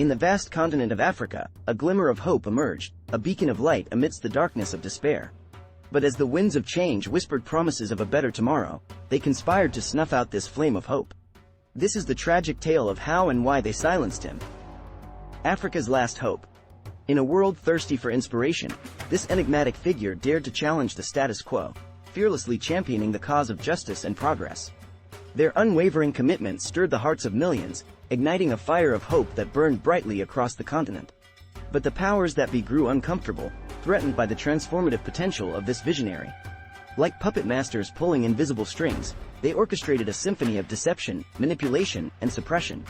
In the vast continent of Africa, a glimmer of hope emerged, a beacon of light amidst the darkness of despair. But as the winds of change whispered promises of a better tomorrow, they conspired to snuff out this flame of hope. This is the tragic tale of how and why they silenced him. Africa's last hope. In a world thirsty for inspiration, this enigmatic figure dared to challenge the status quo, fearlessly championing the cause of justice and progress. Their unwavering commitment stirred the hearts of millions, igniting a fire of hope that burned brightly across the continent. But the powers that be grew uncomfortable, threatened by the transformative potential of this visionary. Like puppet masters pulling invisible strings, they orchestrated a symphony of deception, manipulation, and suppression.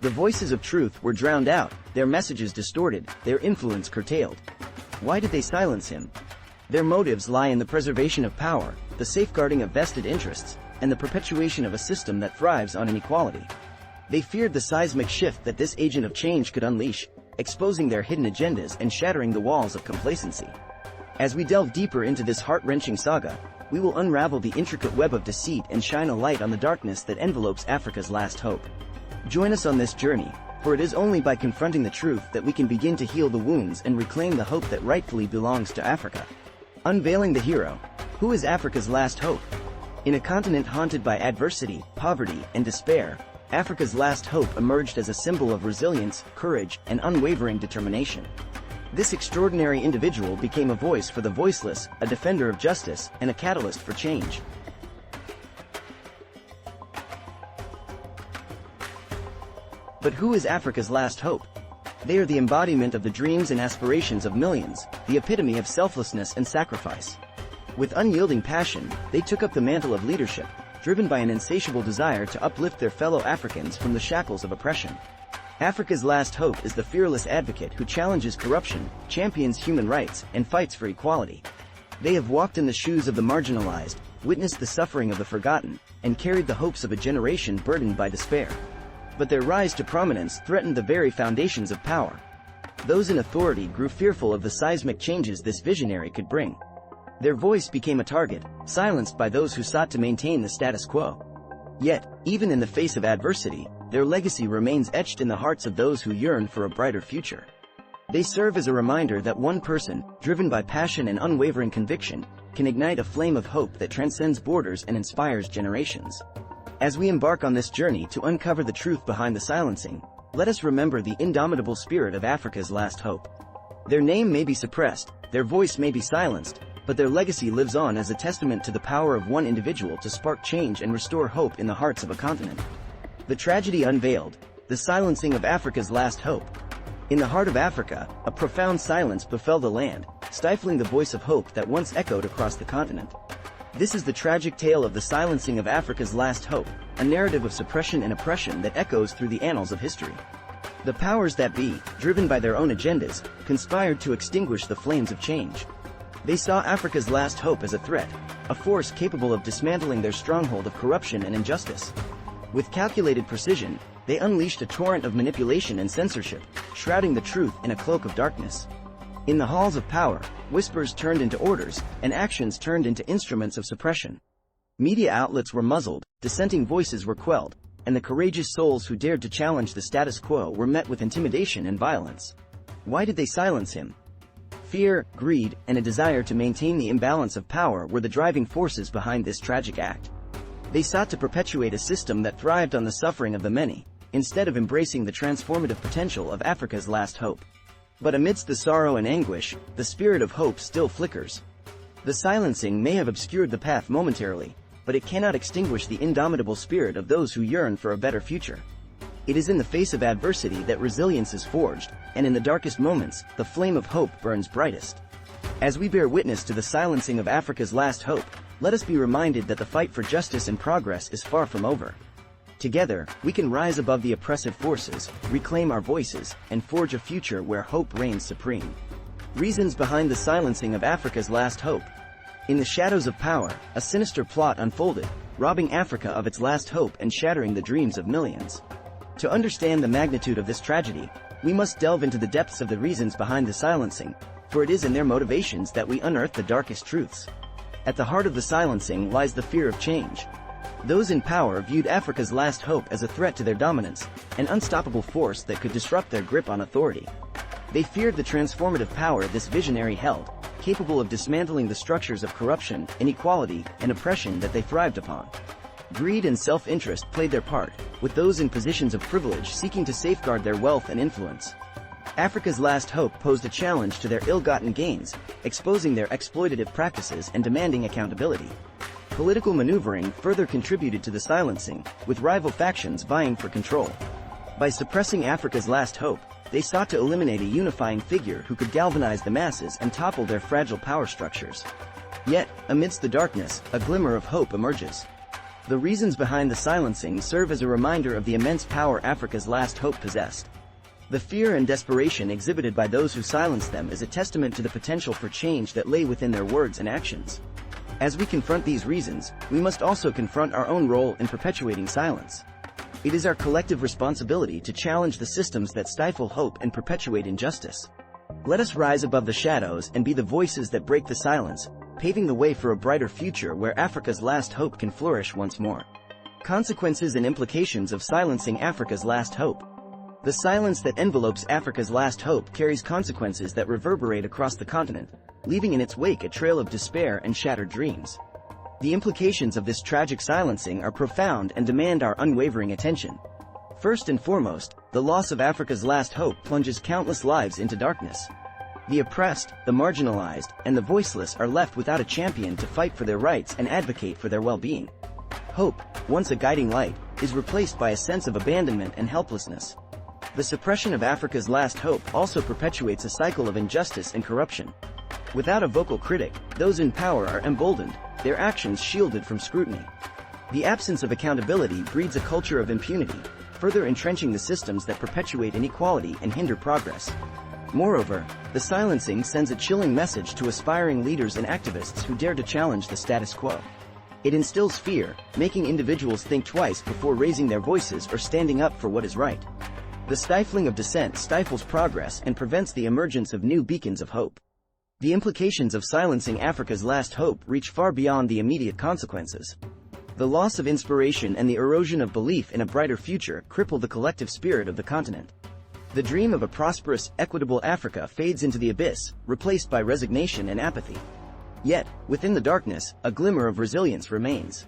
The voices of truth were drowned out, their messages distorted, their influence curtailed. Why did they silence him? Their motives lie in the preservation of power, the safeguarding of vested interests, and the perpetuation of a system that thrives on inequality. They feared the seismic shift that this agent of change could unleash, exposing their hidden agendas and shattering the walls of complacency. As we delve deeper into this heart-wrenching saga, we will unravel the intricate web of deceit and shine a light on the darkness that envelopes Africa's last hope. Join us on this journey, for it is only by confronting the truth that we can begin to heal the wounds and reclaim the hope that rightfully belongs to Africa. Unveiling the hero. Who is Africa's last hope? In a continent haunted by adversity, poverty, and despair, Africa's last hope emerged as a symbol of resilience, courage, and unwavering determination. This extraordinary individual became a voice for the voiceless, a defender of justice, and a catalyst for change. But who is Africa's last hope? They are the embodiment of the dreams and aspirations of millions, the epitome of selflessness and sacrifice. With unyielding passion, they took up the mantle of leadership, driven by an insatiable desire to uplift their fellow Africans from the shackles of oppression. Africa's last hope is the fearless advocate who challenges corruption, champions human rights, and fights for equality. They have walked in the shoes of the marginalized, witnessed the suffering of the forgotten, and carried the hopes of a generation burdened by despair. But their rise to prominence threatened the very foundations of power. Those in authority grew fearful of the seismic changes this visionary could bring. Their voice became a target, silenced by those who sought to maintain the status quo. Yet, even in the face of adversity, their legacy remains etched in the hearts of those who yearn for a brighter future. They serve as a reminder that one person, driven by passion and unwavering conviction, can ignite a flame of hope that transcends borders and inspires generations. As we embark on this journey to uncover the truth behind the silencing, let us remember the indomitable spirit of Africa's last hope. Their name may be suppressed, their voice may be silenced, but their legacy lives on as a testament to the power of one individual to spark change and restore hope in the hearts of a continent. The tragedy unveiled, the silencing of Africa's last hope. In the heart of Africa, a profound silence befell the land, stifling the voice of hope that once echoed across the continent. This is the tragic tale of the silencing of Africa's last hope, a narrative of suppression and oppression that echoes through the annals of history. The powers that be, driven by their own agendas, conspired to extinguish the flames of change. They saw Africa's last hope as a threat, a force capable of dismantling their stronghold of corruption and injustice. With calculated precision, they unleashed a torrent of manipulation and censorship, shrouding the truth in a cloak of darkness. In the halls of power, whispers turned into orders, and actions turned into instruments of suppression. Media outlets were muzzled, dissenting voices were quelled, and the courageous souls who dared to challenge the status quo were met with intimidation and violence. Why did they silence him? Fear, greed, and a desire to maintain the imbalance of power were the driving forces behind this tragic act. They sought to perpetuate a system that thrived on the suffering of the many, instead of embracing the transformative potential of Africa's last hope. But amidst the sorrow and anguish, the spirit of hope still flickers. The silencing may have obscured the path momentarily, but it cannot extinguish the indomitable spirit of those who yearn for a better future. It is in the face of adversity that resilience is forged, and in the darkest moments, the flame of hope burns brightest. As we bear witness to the silencing of Africa's last hope, let us be reminded that the fight for justice and progress is far from over. Together, we can rise above the oppressive forces, reclaim our voices, and forge a future where hope reigns supreme. Reasons behind the silencing of Africa's last hope. In the shadows of power, a sinister plot unfolded, robbing Africa of its last hope and shattering the dreams of millions. To understand the magnitude of this tragedy, we must delve into the depths of the reasons behind the silencing, for it is in their motivations that we unearth the darkest truths. At the heart of the silencing lies the fear of change. Those in power viewed Africa's last hope as a threat to their dominance, an unstoppable force that could disrupt their grip on authority. They feared the transformative power this visionary held, capable of dismantling the structures of corruption, inequality, and oppression that they thrived upon. Greed and self-interest played their part, with those in positions of privilege seeking to safeguard their wealth and influence. Africa's last hope posed a challenge to their ill-gotten gains, exposing their exploitative practices and demanding accountability. Political maneuvering further contributed to the silencing, with rival factions vying for control. By suppressing Africa's last hope, they sought to eliminate a unifying figure who could galvanize the masses and topple their fragile power structures. Yet, amidst the darkness, a glimmer of hope emerges. The reasons behind the silencing serve as a reminder of the immense power Africa's last hope possessed. The fear and desperation exhibited by those who silenced them is a testament to the potential for change that lay within their words and actions. As we confront these reasons, we must also confront our own role in perpetuating silence. It is our collective responsibility to challenge the systems that stifle hope and perpetuate injustice. Let us rise above the shadows and be the voices that break the silence, paving the way for a brighter future where Africa's last hope can flourish once more. Consequences and implications of silencing Africa's last hope. The silence that envelopes Africa's last hope carries consequences that reverberate across the continent, leaving in its wake a trail of despair and shattered dreams. The implications of this tragic silencing are profound and demand our unwavering attention. First and foremost, the loss of Africa's last hope plunges countless lives into darkness. The oppressed, the marginalized, and the voiceless are left without a champion to fight for their rights and advocate for their well-being. Hope, once a guiding light, is replaced by a sense of abandonment and helplessness. The suppression of Africa's last hope also perpetuates a cycle of injustice and corruption. Without a vocal critic, those in power are emboldened, their actions shielded from scrutiny. The absence of accountability breeds a culture of impunity, further entrenching the systems that perpetuate inequality and hinder progress. Moreover, the silencing sends a chilling message to aspiring leaders and activists who dare to challenge the status quo. It instills fear, making individuals think twice before raising their voices or standing up for what is right. The stifling of dissent stifles progress and prevents the emergence of new beacons of hope. The implications of silencing Africa's last hope reach far beyond the immediate consequences. The loss of inspiration and the erosion of belief in a brighter future cripple the collective spirit of the continent. The dream of a prosperous, equitable Africa fades into the abyss, replaced by resignation and apathy. Yet, within the darkness, a glimmer of resilience remains.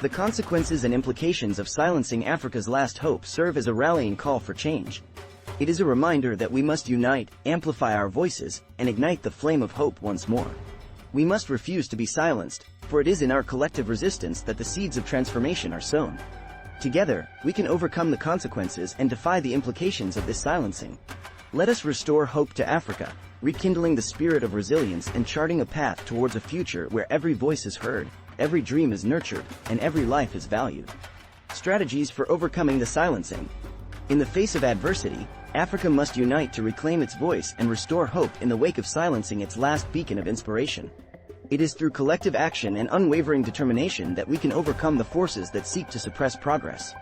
The consequences and implications of silencing Africa's last hope serve as a rallying call for change. It is a reminder that we must unite, amplify our voices, and ignite the flame of hope once more. We must refuse to be silenced, for it is in our collective resistance that the seeds of transformation are sown. Together, we can overcome the consequences and defy the implications of this silencing. Let us restore hope to Africa, rekindling the spirit of resilience and charting a path towards a future where every voice is heard, every dream is nurtured, and every life is valued. Strategies for overcoming the silencing. In the face of adversity, Africa must unite to reclaim its voice and restore hope in the wake of silencing its last beacon of inspiration. It is through collective action and unwavering determination that we can overcome the forces that seek to suppress progress.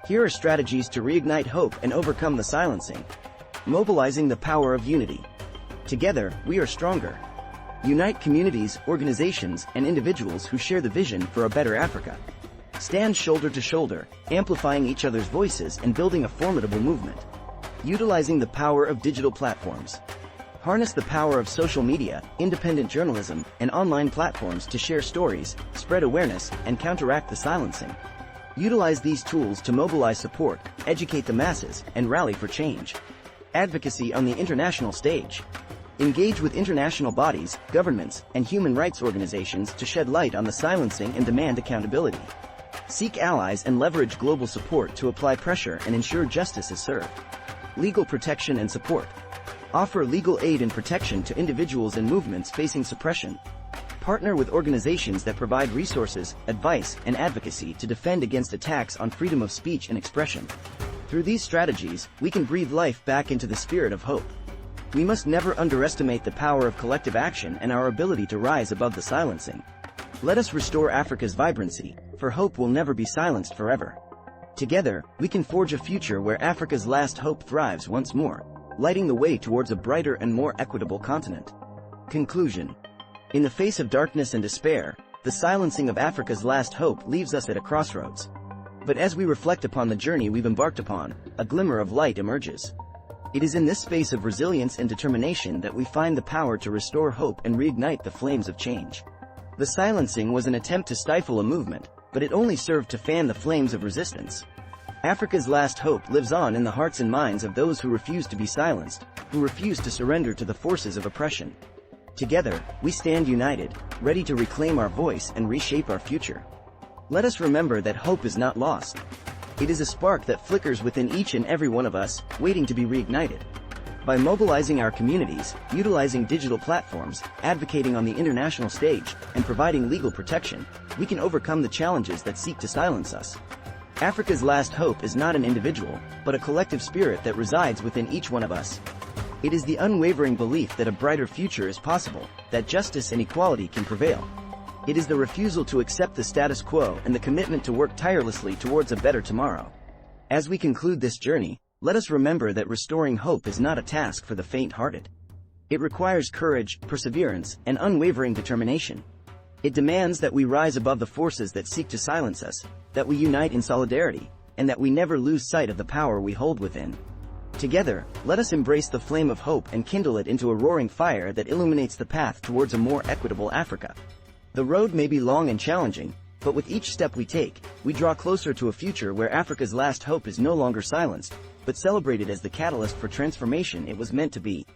Here are strategies to reignite hope and overcome the silencing. Mobilizing the power of unity. Together, we are stronger. Unite communities, organizations, and individuals who share the vision for a better Africa. Stand shoulder to shoulder, amplifying each other's voices and building a formidable movement. Utilizing the power of digital platforms. Harness the power of social media, independent journalism, and online platforms to share stories, spread awareness, and counteract the silencing. Utilize these tools to mobilize support, educate the masses, and rally for change. Advocacy on the international stage. Engage with international bodies, governments, and human rights organizations to shed light on the silencing and demand accountability. Seek allies and leverage global support to apply pressure and ensure justice is served. Legal protection and support. Offer legal aid and protection to individuals and movements facing suppression. Partner with organizations that provide resources, advice, and advocacy to defend against attacks on freedom of speech and expression. Through these strategies, we can breathe life back into the spirit of hope. We must never underestimate the power of collective action and our ability to rise above the silencing. Let us restore Africa's vibrancy, for hope will never be silenced forever. Together, we can forge a future where Africa's last hope thrives once more, lighting the way towards a brighter and more equitable continent. Conclusion. In the face of darkness and despair, the silencing of Africa's last hope leaves us at a crossroads. But as we reflect upon the journey we've embarked upon, a glimmer of light emerges. It is in this space of resilience and determination that we find the power to restore hope and reignite the flames of change. The silencing was an attempt to stifle a movement, but it only served to fan the flames of resistance. Africa's last hope lives on in the hearts and minds of those who refuse to be silenced, who refuse to surrender to the forces of oppression. Together, we stand united, ready to reclaim our voice and reshape our future. Let us remember that hope is not lost. It is a spark that flickers within each and every one of us, waiting to be reignited. By mobilizing our communities, utilizing digital platforms, advocating on the international stage, and providing legal protection, we can overcome the challenges that seek to silence us. Africa's last hope is not an individual, but a collective spirit that resides within each one of us. It is the unwavering belief that a brighter future is possible, that justice and equality can prevail. It is the refusal to accept the status quo and the commitment to work tirelessly towards a better tomorrow. As we conclude this journey, let us remember that restoring hope is not a task for the faint-hearted. It requires courage, perseverance, and unwavering determination. It demands that we rise above the forces that seek to silence us, that we unite in solidarity, and that we never lose sight of the power we hold within. Together, let us embrace the flame of hope and kindle it into a roaring fire that illuminates the path towards a more equitable Africa. The road may be long and challenging, but with each step we take, we draw closer to a future where Africa's last hope is no longer silenced, but celebrated as the catalyst for transformation it was meant to be.